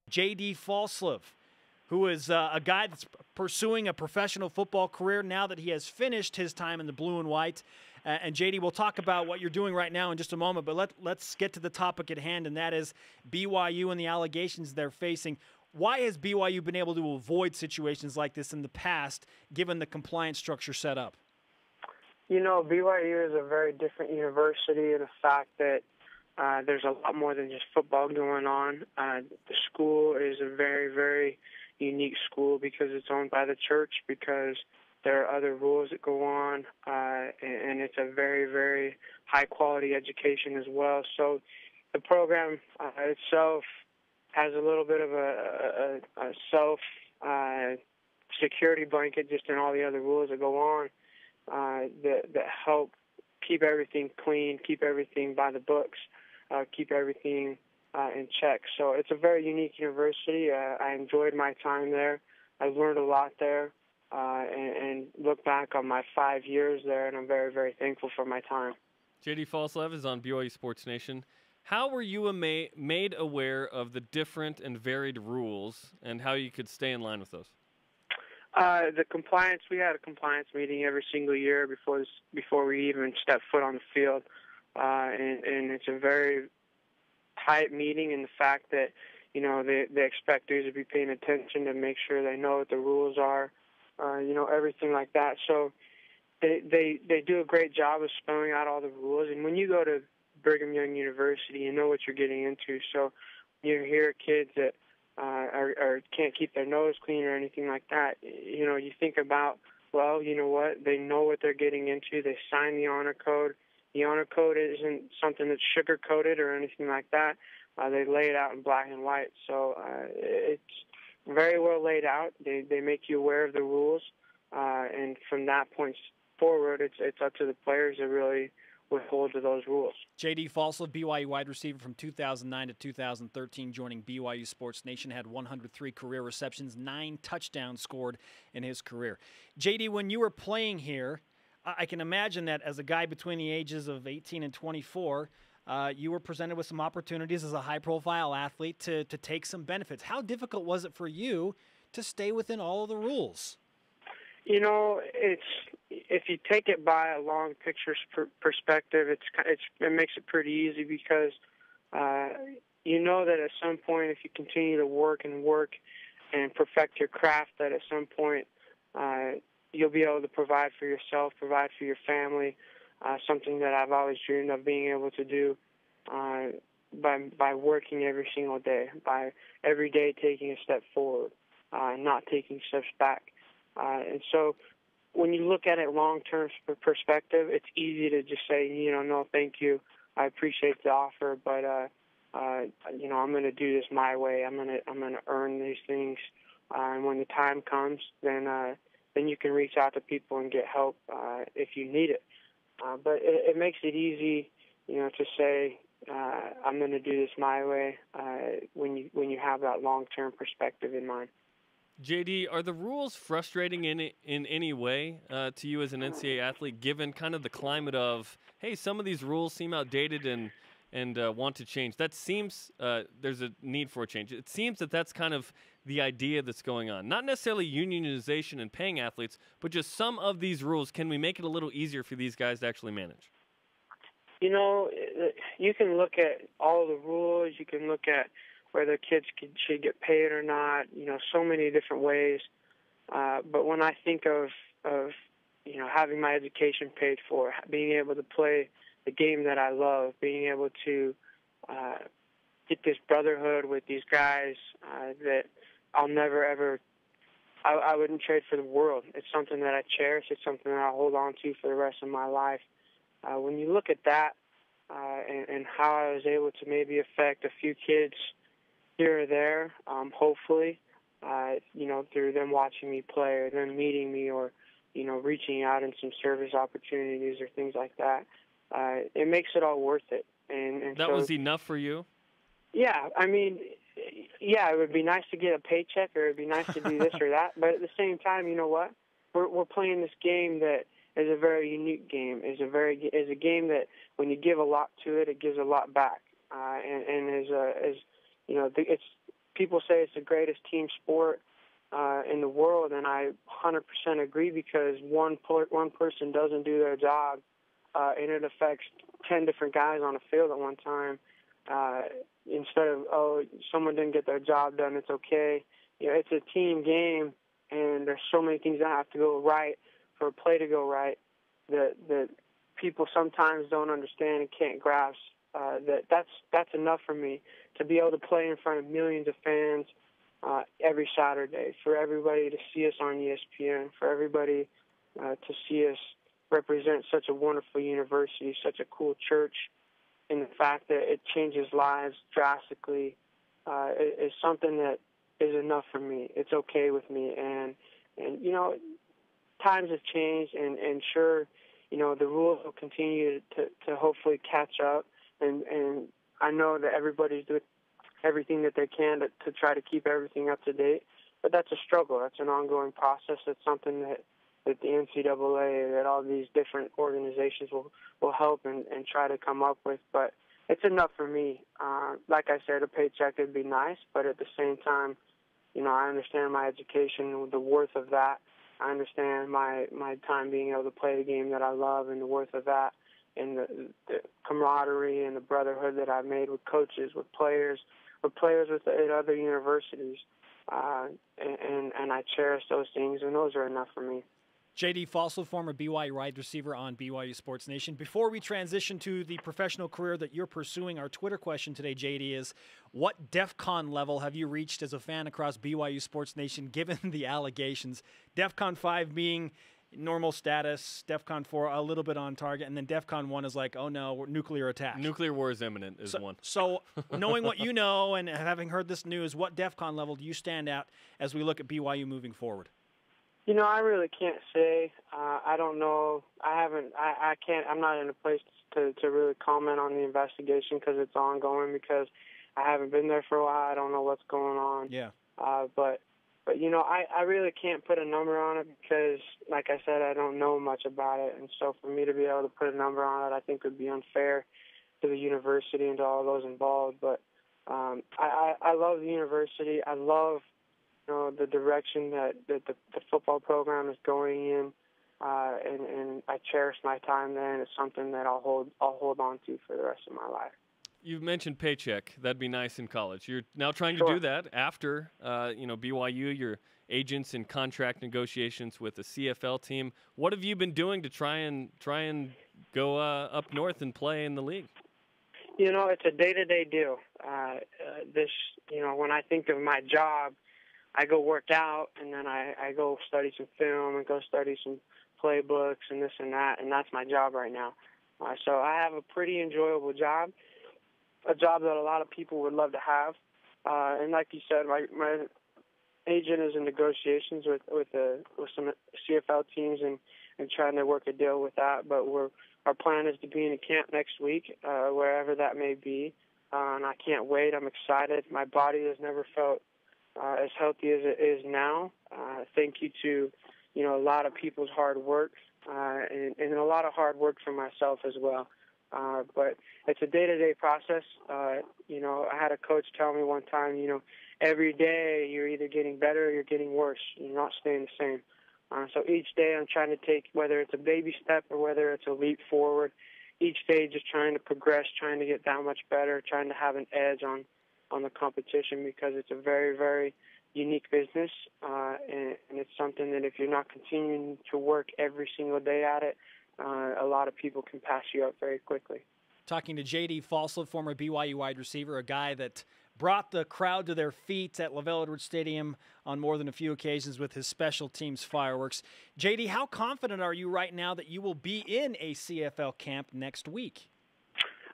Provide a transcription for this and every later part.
J.D. Falslev, who is a guy that's pursuing a professional football career now that he has finished his time in the blue and white. And J.D., we'll talk about what you're doing right now in just a moment, but let's get to the topic at hand, and that is BYU and the allegations they're facing. Why has BYU been able to avoid situations like this in the past, given the compliance structure set up? You know, BYU is a very different university in the fact that there's a lot more than just football going on. The school is a very, very unique school because it's owned by the church, because there are other rules that go on, and it's a very, very high-quality education as well. So the program itself has a little bit of a self-security blanket just in all the other rules that go on that help keep everything clean, keep everything by the books, keep everything in check. So it's a very unique university. I enjoyed my time there. I learned a lot there, and look back on my 5 years there, and I'm very, very thankful for my time. J.D. Falslev is on BYU Sports Nation. How were you made aware of the different and varied rules and how you could stay in line with those? The compliance, we had a compliance meeting every single year before we even stepped foot on the field. And it's a very tight meeting in the fact that, you know, they expect dudes to be paying attention to make sure they know what the rules are, you know, everything like that. So they do a great job of spelling out all the rules. And when you go to Brigham Young University, you know what you're getting into. So you hear kids that can't keep their nose clean or anything like that. You know, you think about, well, you know what? They know what they're getting into. They sign the honor code. The honor code isn't something that's sugar-coated or anything like that. They lay it out in black and white. So it's very well laid out. They make you aware of the rules. And from that point forward, it's up to the players to really hold to those rules. J.D. Falslev, BYU wide receiver from 2009 to 2013, joining BYU Sports Nation, had 103 career receptions, 9 touchdowns scored in his career. J.D., when you were playing here, I can imagine that as a guy between the ages of 18 and 24, you were presented with some opportunities as a high-profile athlete to take some benefits. How difficult was it for you to stay within all of the rules? You know, if you take it by a long picture perspective, it makes it pretty easy because you know that at some point, if you continue to work and perfect your craft, that at some point you'll be able to provide for yourself, provide for your family, something that I've always dreamed of being able to do by working every single day, by every day taking a step forward, not taking steps back. And so when you look at it long-term perspective, it's easy to just say, you know, no, thank you. I appreciate the offer, but, you know, I'm going to do this my way. I'm going to earn these things. And when the time comes, then you can reach out to people and get help if you need it. But it makes it easy, you know, to say, I'm going to do this my way when you have that long-term perspective in mind. JD, are the rules frustrating in any way to you as an NCAA athlete, given kind of the climate of, hey, some of these rules seem outdated and want to change? That seems there's a need for a change. It seems that that's kind of the idea that's going on. Not necessarily unionization and paying athletes, but just some of these rules. Can we make it a little easier for these guys to actually manage? You know, you can look at all the rules. You can look at whether kids should get paid or not, you know, so many different ways. But when I think of, you know, having my education paid for, being able to play the game that I love, being able to get this brotherhood with these guys that I'll never, ever, I wouldn't trade for the world. It's something that I cherish. It's something that I'll hold on to for the rest of my life. When you look at that and how I was able to maybe affect a few kids here or there, hopefully, you know, through them watching me play or them meeting me or, you know, reaching out in some service opportunities or things like that, it makes it all worth it. And that was enough for you? Yeah, I mean, yeah, it would be nice to get a paycheck or it would be nice to do this or that, but at the same time, you know what? We're playing this game that is a very unique game. Is a game that when you give a lot to it, it gives a lot back. And it's people say it's the greatest team sport in the world, and I 100% agree, because one person doesn't do their job, and it affects 10 different guys on a field at one time. Instead of, someone didn't get their job done, it's okay. It's a team game, and there's so many things that have to go right for a play to go right that people sometimes don't understand and can't grasp. That's enough for me to be able to play in front of millions of fans every Saturday, for everybody to see us on ESPN, for everybody to see us represent such a wonderful university, such a cool church, and the fact that it changes lives drastically is something that is enough for me. It's okay with me, and times have changed, and sure, the rules will continue to hopefully catch up, and I know that everybody's doing everything that they can to try to keep everything up to date, but that's a struggle. That's an ongoing process. That's something that the NCAA, that all these different organizations will help and try to come up with, but it's enough for me. Like I said, a paycheck would be nice, but at the same time, I understand my education, the worth of that. I understand my time being able to play the game that I love, and the worth of that, and the camaraderie and the brotherhood that I've made with coaches, with players at other universities, and I cherish those things, and those are enough for me. J.D. Falslev, former BYU wide receiver on BYU Sports Nation. Before we transition to the professional career that you're pursuing, our Twitter question today, J.D., is what DEFCON level have you reached as a fan across BYU Sports Nation, given the allegations? DEFCON 5 being normal status, DEFCON 4 a little bit on target, and then DEFCON 1 is like, oh no, nuclear attack. Nuclear war is imminent is one. So knowing what you know and having heard this news, what DEFCON level do you stand at as we look at BYU moving forward? I really can't say. I don't know. I can't. I'm not in a place to really comment on the investigation, because it's ongoing, because I haven't been there for a while. I don't know what's going on. Yeah. But I really can't put a number on it, because, like I said, I don't know much about it. And so for me to be able to put a number on it, I think would be unfair to the university and to all those involved. But I love the university. I love the direction that the football program is going in, and I cherish my time there, and it's something that I'll hold on to for the rest of my life. You've mentioned paycheck. That'd be nice in college. You're now trying Sure. to do that after, BYU, your agents and contract negotiations with the CFL team. What have you been doing to try and go up north and play in the league? It's a day-to-day deal. When I think of my job, I go work out, and then I go study some film and go study some playbooks and this and that, and that's my job right now. So I have a pretty enjoyable job, a job that a lot of people would love to have. And like you said, my agent is in negotiations with some CFL teams and trying to work a deal with that. But our plan is to be in a camp next week, wherever that may be, and I can't wait. I'm excited. My body has never felt as healthy as it is now. Thank you to, a lot of people's hard work, and a lot of hard work for myself as well. But it's a day-to-day process. I had a coach tell me one time, every day you're either getting better or you're getting worse. You're not staying the same. So each day I'm trying to take, whether it's a baby step or whether it's a leap forward, each day just trying to progress, trying to get that much better, trying to have an edge on the competition, because it's a very, very unique business, and it's something that if you're not continuing to work every single day at it, a lot of people can pass you up very quickly. Talking to J.D. Falslev, former BYU wide receiver, a guy that brought the crowd to their feet at LaVell Edwards Stadium on more than a few occasions with his special teams fireworks. J.D., how confident are you right now that you will be in a CFL camp next week?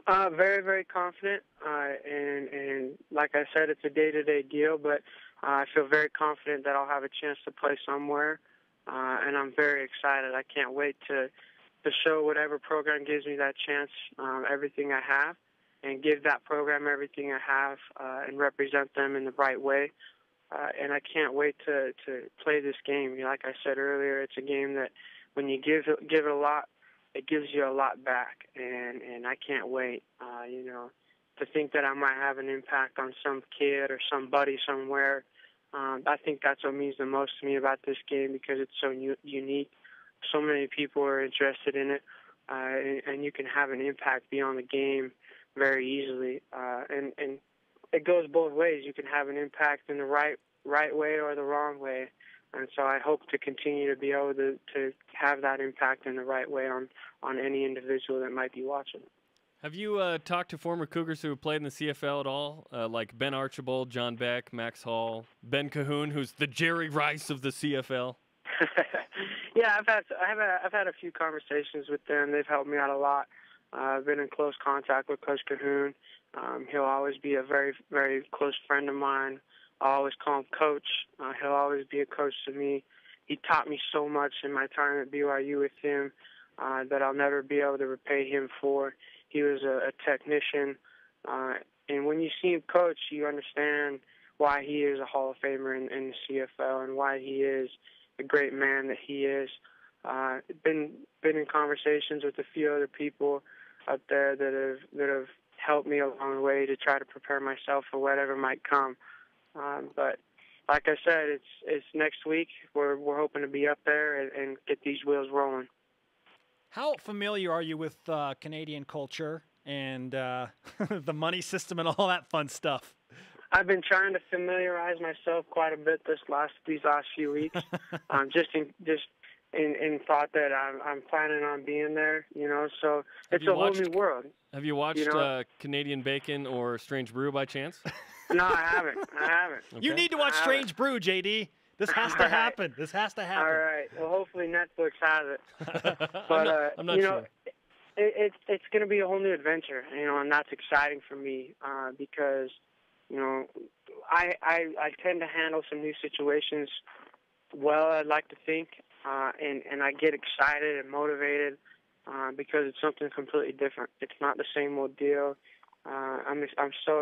Very, very confident, and like I said, it's a day-to-day deal, but I feel very confident that I'll have a chance to play somewhere, and I'm very excited. I can't wait to show whatever program gives me that chance, everything I have, and give that program everything I have, and represent them in the right way. And I can't wait to play this game. Like I said earlier, it's a game that when you give it a lot, it gives you a lot back, and I can't wait, to think that I might have an impact on some kid or somebody somewhere. I think that's what means the most to me about this game, because it's so unique. So many people are interested in it, and you can have an impact beyond the game very easily. And it goes both ways. You can have an impact in the right way or the wrong way. And so I hope to continue to be able to have that impact in the right way on any individual that might be watching. Have you talked to former Cougars who have played in the CFL at all, like Ben Archibald, John Beck, Max Hall, Ben Cahoon, who's the Jerry Rice of the CFL? Yeah, I've had a few conversations with them. They've helped me out a lot. I've been in close contact with Coach Cahoon. He'll always be a very, very close friend of mine. I always call him Coach. He'll always be a coach to me. He taught me so much in my time at BYU with him that I'll never be able to repay him for. He was a technician. And when you see him coach, you understand why he is a Hall of Famer in the CFL and why he is a great man that he is. Been in conversations with a few other people out there that have helped me along the way to try to prepare myself for whatever might come. But like I said, it's next week. We're hoping to be up there and get these wheels rolling. How familiar are you with Canadian culture and the money system and all that fun stuff? I've been trying to familiarize myself quite a bit these last few weeks. just in thought that I'm planning on being there. So it's a whole new world. Have you watched Canadian Bacon or Strange Brew by chance? No, I haven't. Okay. You need to watch Strange Brew, JD. This has to happen. This has to happen. All right. Well, hopefully Netflix has it. But I'm not sure. It's going to be a whole new adventure, and that's exciting for me because, I tend to handle some new situations well, I'd like to think, and I get excited and motivated because it's something completely different. It's not the same old deal. I'm so